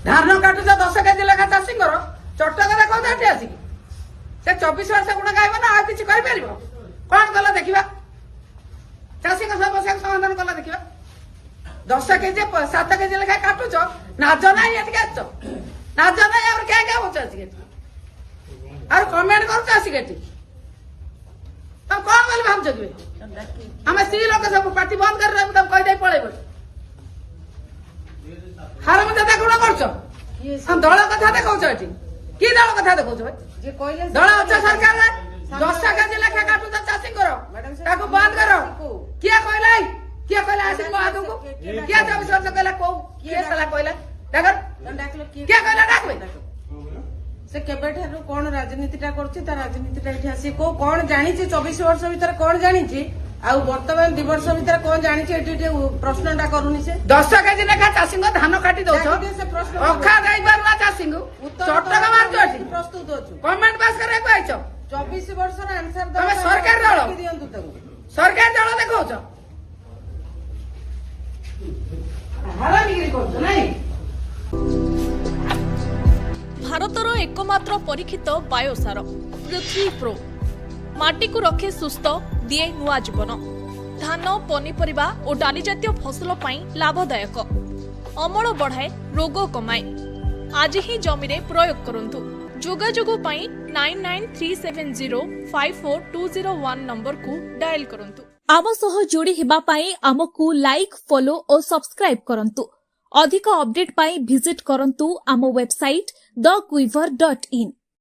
धान काटुच 10 केजी लेखा चाषी चटक देखा आसिक से 24 वर्ष गुण गायब ना आ किसी कौन कला देखा चाषी समस्या समाधान कला देखा 10 केजी 7 केजी लेखा काटुच नाज ना नाज ना क्या क्या हो और कमेंट कर आसिक तुम कौन बोले भावुच कि आम स्त्री लोक सब पार्टी बंद कर तुम कहीदे पड़े हारम दादा गुण कर दल कथा देखा कि दल कथा देखा दल अच्छे सरकार 10 केजी लेखा काटू चाषी बंद कर किए कहला किए कहला आसिक मो आगू किए 24 वर्ष कहला कौ किए सला कहला किए कहला डाकबे से केबेठारु कौन राजनीतिटा करछि ता राजनीतिटा एठी आसी को कौन जानि 24 वर्ष भीतर कौन जानि आउ वर्तमान 2 वर्ष भीतर कौन जानि एठी प्रश्नटा करूनी से 10 केजी लेखा चाषी धान काटी दौछ अखा जाई बारला चाषी चटक मारछ एठी प्रस्तुत होछु कमेंट पास करे को आइछ 24 वर्ष रा आंसर तमे सरकार दल दियंतु तको सरकार दल देखौछ हारानिगिरी करछ नै भारतर एकमात्र परीक्षित बायोसार पृथ्वी प्रो माटी को रखे सुस्थ दिए नुआ जीवन धान पनीपरिबा और डाली जातीय फसल पाई लाभदायक अमल बढ़ाए रोग कमाए आज ही जमी रे प्रयोग करंतु जोगाजोग पाई 9937054201 नंबर को डायल करंतु आम सह जोड़ी हेबा पाई आमको लाइक फॉलो और सब्सक्राइब करंतु अधिक अपडेट पाई विजिट करंतु आम वेबसाइट thequiver.in